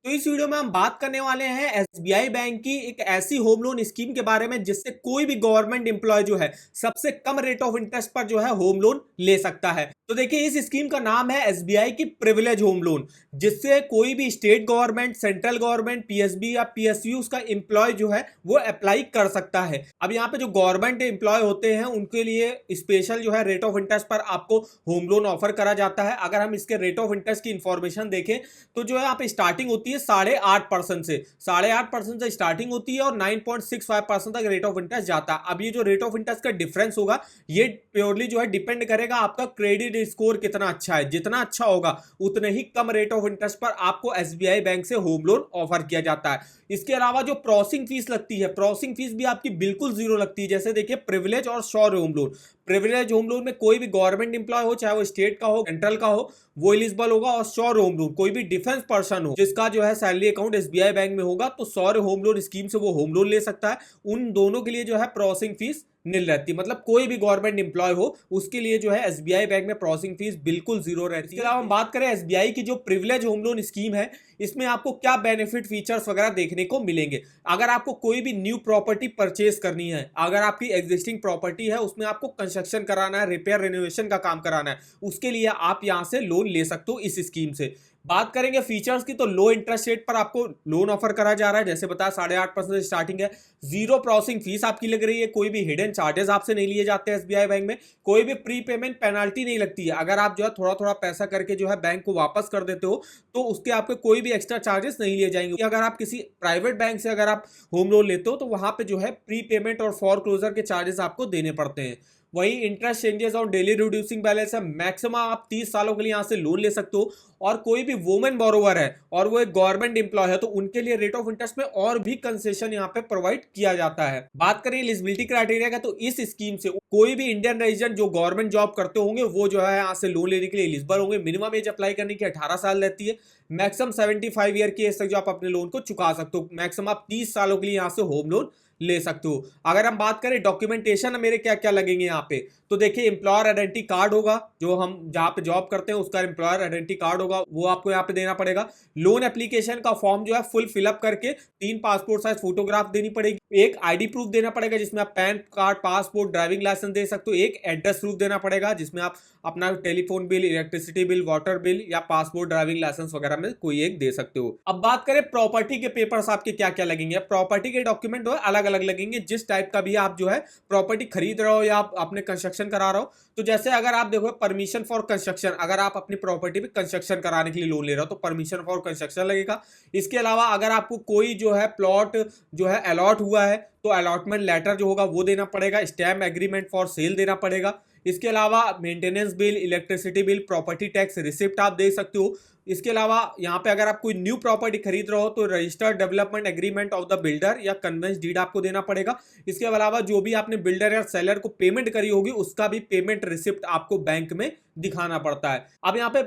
तो इस वीडियो में हम बात करने वाले हैं एसबीआई बैंक की एक ऐसी होम लोन स्कीम के बारे में जिससे कोई भी गवर्नमेंट एम्प्लॉय जो है सबसे कम रेट ऑफ इंटरेस्ट पर जो है होम लोन ले सकता है। तो देखिए इस स्कीम का नाम है एसबीआई की प्रिविलेज होम लोन, जिससे कोई भी state government, central government, PSB या पीएसयू उसका एम्प्लॉय जो है वो अप्लाई कर सकता है। अब यहाँ पे जो गवर्नमेंट एम्प्लॉय होते हैं उनके लिए स्पेशल जो है रेट ऑफ इंटरेस्ट पर आपको होम लोन ऑफर करा जाता है। अगर हम इसके रेट ऑफ इंटरेस्ट की इंफॉर्मेशन देखें तो जो है यहाँ पे स्टार्टिंग होती है 8.5% से, 8.5% से स्टार्टिंग होती है और 9.65% तक रेट ऑफ इंटरेस्ट जाता है। अब ये जो रेट ऑफ इंटरेस्ट का डिफरेंस होगा ये प्योरली जो है डिपेंड करेगा आपका क्रेडिट स्कोर कितना अच्छा है। जितना अच्छा होगा उतने ही कम रेट ऑफ इंटरेस्ट पर आपको एसबीआई बैंक से होम लोन ऑफर किया जाता है। इसके अलावा जो प्रोसेसिंग फीस लगती है, प्रोसेसिंग फीस भी आपकी बिल्कुल जीरो लगती है। जैसे देखिए प्रिविलेज और sure home loan, privilege home loan में कोई भी गवर्नमेंट एम्प्लॉय हो, चाहे वो स्टेट का हो, सेंट्रल का हो, वो एलिजिबल होगा। और श्योर होम लोन कोई भी डिफेंस पर्सन हो जिसका जो है सैलरी अकाउंट एसबीआई बैंक में होगा तो श्योर होम लोन स्कीम से वो होम लोन ले सकता है। उन दोनों के लिए जो है प्रोसेसिंग फीस नील रहती है, मतलब कोई भी गवर्नमेंट एम्प्लॉय हो उसके लिए जो है एसबीआई बैंक में प्रोसेसिंग फीस बिल्कुल जीरो रहती है। इसके अलावा हम बात करें एसबीआई की जो प्रिविलेज होम लोन स्कीम है, इसमें आपको क्या बेनिफिट फीचर्स वगैरह देखने को मिलेंगे। अगर आपको कोई भी न्यू प्रॉपर्टी परचेज करनी है, अगर आपकी एग्जिस्टिंग प्रॉपर्टी है उसमें आपको कंस्ट्रक्शन कराना है, रिपेयर रिनोवेशन का काम कराना है, उसके लिए आप यहां से लोन ले सकते हो इस स्कीम से। बात करेंगे फीचर्स की तो लो इंटरेस्ट रेट पर आपको लोन ऑफर करा जा रहा है, जैसे बताया 8.5% स्टार्टिंग है। जीरो प्रोसेसिंग फीस आपकी लग रही है, कोई भी हिडन चार्जेस आपसे नहीं लिए जाते हैं एसबीआई बैंक में, कोई भी प्री पेमेंट पेनाल्टी नहीं लगती है। अगर आप जो है थोड़ा थोड़ा पैसा करके जो है बैंक को वापस कर देते हो तो उसके आपके कोई भी एक्स्ट्रा चार्जेस नहीं लिए जाएंगे। अगर आप किसी प्राइवेट बैंक से अगर आप होम लोन लेते हो तो वहां पे जो है प्री पेमेंट और फॉर क्लोजर के चार्जेस आपको देने पड़ते हैं। वही इंटरेस्ट चेंजेस और डेली रिड्यूसिंग बैलेंस है, मैक्सिमम आप 30 सालों के लिए यहां से लोन ले सकते हो। और कोई भी वुमेन बोरोवर है और वो एक गवर्नमेंट एम्प्लॉय है तो उनके लिए रेट ऑफ इंटरेस्ट में और भी कंसेशन यहाँ पे प्रोवाइड किया जाता है। बात करें एलिजिबिलिटी क्राइटेरिया का तो इस स्कीम से कोई भी इंडियन रेजिडेंट जो गवर्नमेंट जॉब करते होंगे वो जो है यहाँ से लोन लेने के लिए एलिजिबल होंगे। मिनिमम एज अप्लाई करने की 18 साल रहती है, मैक्सिमम 75 ईयर की एज तक जो आप अपने लोन को चुका सकते हो। मैक्सिमम आप 30 सालों के लिए यहाँ से होम लोन ले सकते हो। अगर हम बात करें डॉक्यूमेंटेशन मेरे क्या क्या लगेंगे यहाँ पे, तो देखिए एम्प्लॉयर आइडेंटिटी कार्ड होगा, जो हम जहाँ पे जॉब करते हैं उसका एम्प्लॉयर आइडेंटिटी कार्ड होगा, वो आपको यहाँ पे देना पड़ेगा। लोन एप्लीकेशन का फॉर्म जो है फुल फिलअप करके 3 पासपोर्ट साइज फोटोग्राफ देनी पड़ेगी, एक आईडी प्रूफ देना पड़ेगा जिसमें आप PAN card, passport, driving licence दे सकते हो, एक एड्रेस प्रूफ देना पड़ेगा जिसमें आप अपना telephone bill, electricity bill, water bill या पासपोर्ट, ड्राइविंग लाइसेंस वगैरह में कोई एक दे सकते हो। अब बात करें प्रॉपर्टी के पेपर्स आपके क्या क्या लगेंगे। प्रॉपर्टी के डॉक्यूमेंट जो है अलग अलग लगेंगे, जिस टाइप का भी आप जो है प्रॉपर्टी खरीद रहे हो या आप अपने कंस्ट्रक्शन करा रहे हो। तो जैसे अगर आप देखो परमिशन फॉर कंस्ट्रक्शन, अगर आप अपनी प्रॉपर्टी पे कंस्ट्रक्शन कराने के लिए लोन ले रहे हो तो परमिशन फॉर कंस्ट्रक्शन लगेगा। इसके अलावा अगर आपको कोई जो है प्लॉट जो है अलॉट हुआ है तो अलॉटमेंट लेटर जो होगा वो देना पड़ेगा, स्टैम्प एग्रीमेंट फॉर सेल देना पड़ेगा। इसके अलावा maintenance bill, electricity bill, property tax receipt आप दे सकते हो। इसके अलावा यहाँ पे अगर आप कोई न्यू प्रॉपर्टी खरीद रहे हो तो registered development agreement of the builder या कन्वेंस डीड आपको देना पड़ेगा। इसके अलावा जो भी आपने बिल्डर या सेलर को पेमेंट करी होगी उसका भी पेमेंट रिसिप्ट आपको बैंक में दिखाना पड़ता है। अब यहाँ पे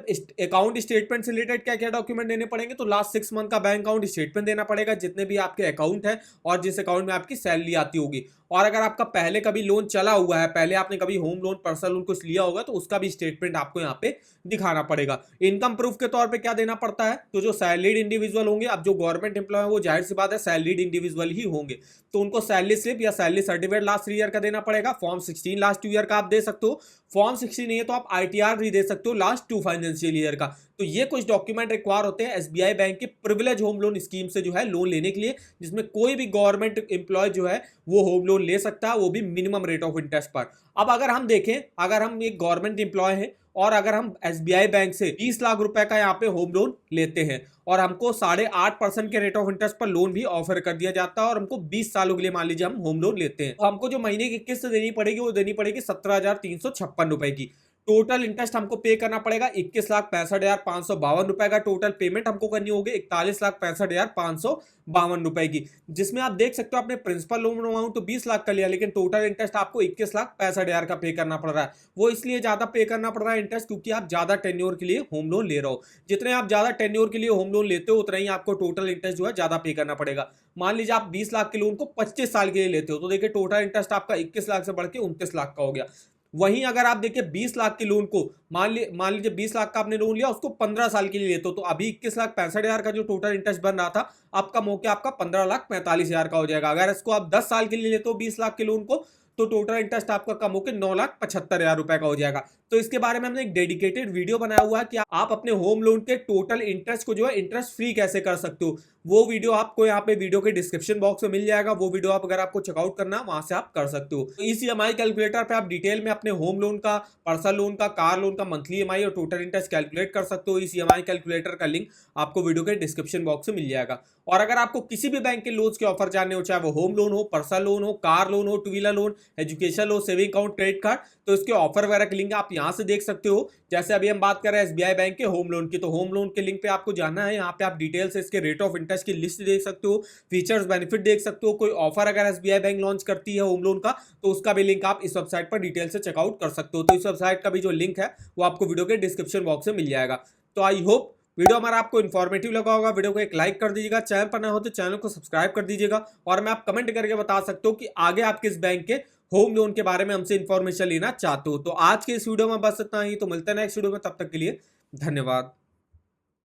अकाउंट स्टेटमेंट से रिलेटेड क्या क्या डॉक्यूमेंट देने पड़ेंगे, तो लास्ट 6 मंथ का बैंक अकाउंट स्टेटमेंट देना पड़ेगा, जितने भी आपके अकाउंट है और जिस अकाउंट में आपकी सैलरी आती होगी। और अगर आपका पहले कभी लोन चला हुआ है, पहले आपने कभी होम लोन, पर्सनल लोन कुछ लिया होगा तो उसका भी स्टेटमेंट आपको यहाँ पे दिखाना पड़ेगा। इनकम प्रूफ के तौर पे क्या देना पड़ता है, तो जो सैलरीड इंडिविजुअल होंगे, अब जो गवर्नमेंट एम्प्लॉय है वो जाहिर सी बात है सैलरीड इंडिविजुअल ही होंगे, तो उनको सैलरी स्लिप या सैलरी सर्टिफिकेट लास्ट 3 ईयर का देना पड़ेगा। फॉर्म 16 लास्ट 2 ईयर का आप दे सकते हो, फॉर्म 16 नहीं है तो आप आईटीआर भी दे सकते हो लास्ट 2 फाइनेंशियल ईयर का। तो ये कुछ डॉक्यूमेंट रिक्वायर होते हैं एसबीआई बैंक के प्रिविलेज होम लोन स्कीम से जो है लोन लेने के लिए, जिसमें कोई भी गवर्नमेंट एम्प्लॉय जो है वो होम लोन ले सकता है, वो भी मिनिमम रेट ऑफ इंटरेस्ट पर। अब अगर हम देखें, अगर हम एक गवर्नमेंट एम्प्लॉय हैं और अगर हम एसबीआई बैंक से 20 लाख रुपए का यहाँ पे होम लोन लेते हैं और हमको 8.5% के रेट ऑफ इंटरेस्ट पर लोन भी ऑफर कर दिया जाता है और हमको 20 सालों के लिए मान लीजिए हम होम लोन लेते हैं, तो हमको जो महीने की किस्त देनी पड़ेगी वो देनी पड़ेगी 17,356 रुपए की। टोटल इंटरेस्ट हमको पे करना पड़ेगा 21,65,552 रुपए का टोटल पेमेंट हमको करनी होगी 41,65,552 रुपए की, जिसमें आप देख सकते हो आपने प्रिंसिपल लोन अमाउंट तो 20 लाख का लिया लेकिन टोटल इंटरेस्ट आपको 21,65,000 का पे करना पड़ रहा है। वो इसलिए ज्यादा पे करना पड़ रहा है इंटरेस्ट क्योंकि आप ज्यादा टेन्योर के लिए होम लोन ले रहे हो। जितने आप ज्यादा टेन्योर के लिए होम लोन लेते हो उतना ही आपको टोटल इंटरेस्ट जो है ज्यादा पे करना पड़ेगा। मान लीजिए आप 20 लाख के लोन को 25 साल के लिए लेते हो तो देखिए टोटल इंटरेस्ट आपका 21 लाख से बढ़ के 29 लाख का हो गया। वहीं अगर आप देखिए 20 लाख के लोन को मान लीजिए 20 लाख का आपने लोन लिया, उसको 15 साल के लिए लेते हो तो अभी 21,65,000 का जो टोटल इंटरेस्ट बन रहा था आपका मौके आपका 15,45,000 का हो जाएगा। अगर इसको आप 10 साल के लिए लेते हो 20 लाख के लोन को तो टोटल इंटरेस्ट आपका कम होकर 9,75,000 रुपए का हो जाएगा। तो इसके बारे में हमने एक डेडिकेटेड वीडियो बनाया हुआ है कि आप अपने होम लोन के टोटल इंटरेस्ट को जो है इंटरेस्ट फ्री कैसे कर सकते हो। वो वीडियो आपको यहाँ पे वीडियो के डिस्क्रिप्शन बॉक्स में मिल जाएगा। वो वीडियो आप अगर आपको चेकआउट करना है वहां से आप कर सकते हो। तो इस ईएमआई कैलकुलेटर पे आप डिटेल में अपने होम लोन का, पर्सनल लोन का, कार लोन का मंथली ईएमआई और टोटल इंटरेस्ट कैलकुलेट कर सकते हो। इस ईएमआई कैलकुलेटर का लिंक आपको वीडियो के डिस्क्रिप्शन बॉक्स में मिल जाएगा। और अगर आपको किसी भी बैंक के लोन्स के ऑफर जानने हो, चाहे वो होम लोन हो, पर्सनल लोन हो, कार लोन हो, two wheeler loan, education loan, saving account, credit card, तो इसके ऑफर वगैरह के लिंक आप यहां से देख सकते हो। जैसे अभी हम बात कर रहे हैं एसबीआई बैंक के होम लोन की, तो होम लोन के लिंक पे आपको जाना है। यहाँ पे आप डिटेल से इसके रेट ऑफ इंटरेस्ट की लिस्ट देख सकते हो, फीचर्स बेनिफिट देख सकते हो। कोई ऑफर अगर एसबीआई बैंक लॉन्च करती है होम लोन का तो उसका भी लिंक आप इस वेबसाइट पर डिटेल से चेकआउट कर सकते हो। तो इस वेबसाइट का भी जो लिंक है वो आपको वीडियो के डिस्क्रिप्शन बॉक्स में मिल जाएगा। तो आई होप वीडियो हमारा आपको इन्फॉर्मेटिव लगा होगा। वीडियो को एक लाइक कर दीजिएगा, चैनल पर नए हो तो चैनल को सब्सक्राइब कर दीजिएगा। और मैं आप कमेंट करके बता सकते हो कि आगे आप किस बैंक के होम लोन के बारे में हमसे इन्फॉर्मेशन लेना चाहते हो। तो आज के इस वीडियो में बस इतना ही, तो मिलते हैं नेक्स्ट वीडियो में, तब तक के लिए धन्यवाद।